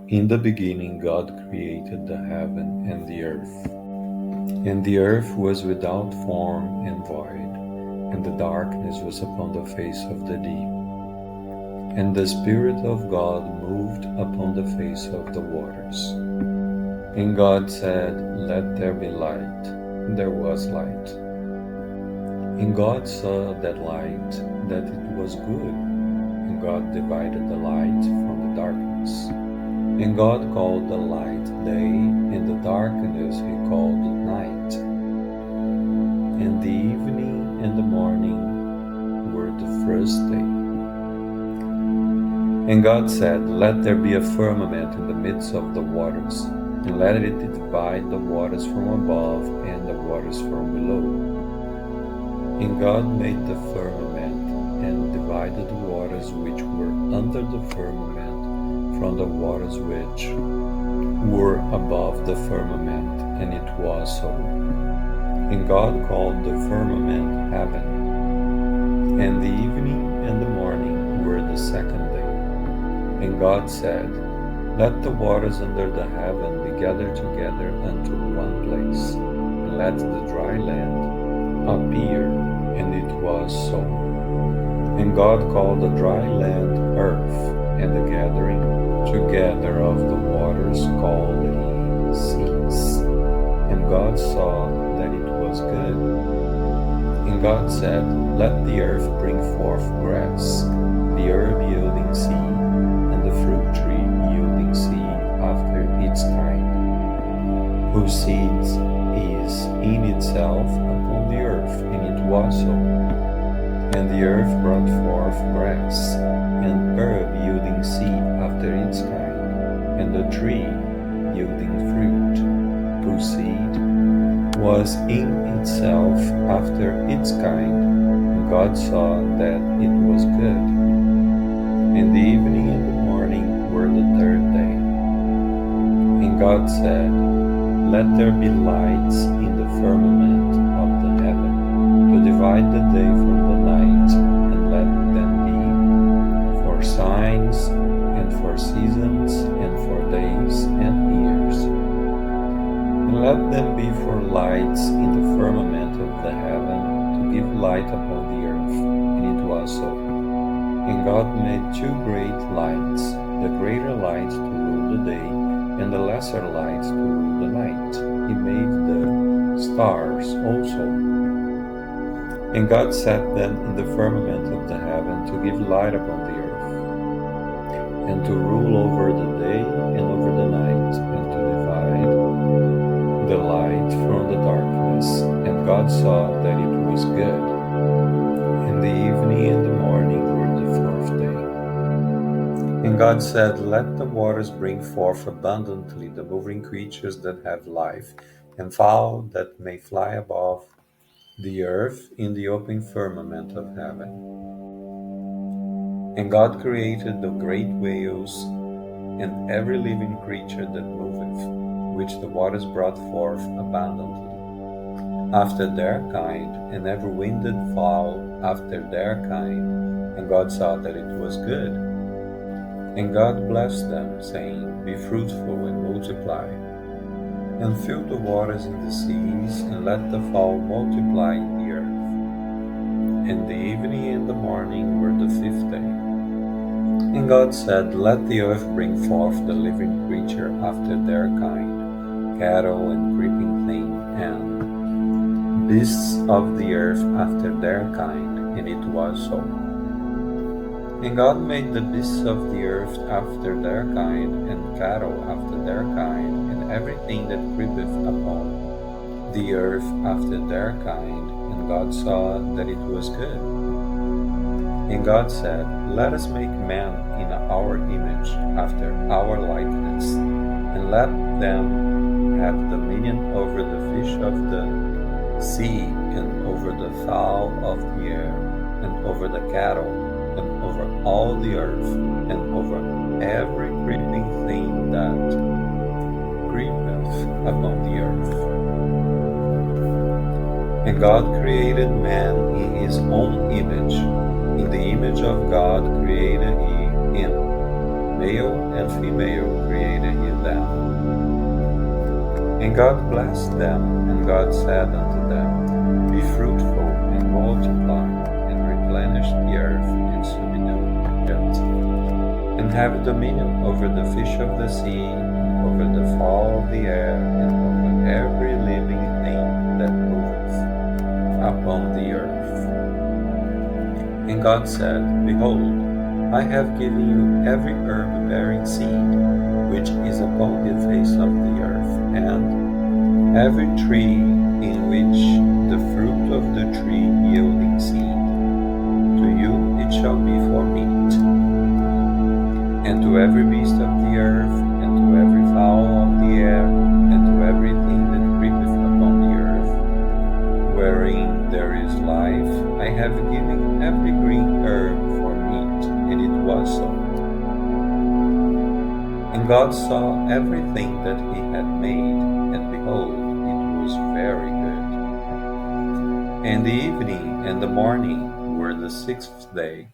In the beginning God created the heaven and the earth. And the earth was without form and void, and the darkness was upon the face of the deep. And the Spirit of God moved upon the face of the waters. And God said, "Let there be light." And there was light. And God saw that light, that it was good. And God divided the light from the darkness. And God called the light day, and the darkness he called night. And the evening and the morning were the first day. And God said, "Let there be a firmament in the midst of the waters, and let it divide the waters from above and the waters from below." And God made the firmament, and divided the waters which were under the firmament from the waters which were above the firmament, and it was so. And God called the firmament heaven. And the evening and the morning were the second day. And God said, "Let the waters under the heaven be gathered together unto one place, and let the dry land appear." And it was so. And God called the dry land earth, and the gathering together of the waters called he seas. And God saw that it was good. And God said, "Let the earth bring forth grass, the herb yielding seed, and the fruit tree yielding seed after its kind, whose seed is in itself upon the earth." And it was so. And the earth brought forth grass, and herb yielding seed after its kind, and the tree yielding fruit, whose seed was in itself after its kind. And God saw that it was good. And the evening and the morning were the third day. And God said, "Let there be lights in the firmament of the heaven, to divide the day from the night, and let them be for signs, and for seasons, and for days and years. And let them be for lights in the firmament of the heaven, to give light upon the earth." And it was so. And God made two great lights, the greater light to rule the day, and the lesser light to rule the night. He made the stars also. And God set them in the firmament of the heaven to give light upon the earth, and to rule over the day and over the night, and to divide the light from the darkness. And God saw that it was good. And the evening and the morning were the fourth day. And God said, "Let the waters bring forth abundantly the moving creatures that have life, and fowl that may fly above the earth in the open firmament of heaven." And God created the great whales, and every living creature that moveth, which the waters brought forth abundantly, after their kind, and every winged fowl after their kind. And God saw that it was good. And God blessed them, saying, "Be fruitful and multiply, and fill the waters in the seas, and let the fowl multiply in the earth." And the evening and the morning were the fifth day. And God said, "Let the earth bring forth the living creature after their kind, cattle and creeping thing, and beasts of the earth after their kind." And it was so. And God made the beasts of the earth after their kind, and cattle after their kind, and everything that creepeth upon the earth after their kind. And God saw that it was good. And God said, "Let us make man in our image, after our likeness, and let them have dominion over the fish of the sea, and over the fowl of the air, and over the cattle, and over all the earth, and over every creeping thing that creepeth upon the earth." And God created man in his own image. In the image of God created he him. Male and female created he them. And God blessed them, and God said unto them, Be fruitful, and multiply, and replenish the earth, and subdue it, and have dominion over the fish of the sea, and over the fowl of the air, and over every living thing that moveth upon the earth. And God said, Behold, I have given you every herb bearing seed, which is upon the face of the earth, and every tree in which the fruit of the tree yielding seed. To you it shall be for meat. And to every beast of the earth, and to every fowl of the air, and to everything that creepeth upon the earth, wherein there is life, I have given every green herb for meat, and it was so. And God saw everything that he had made, and behold, it was very good. And the evening and the morning were the sixth day.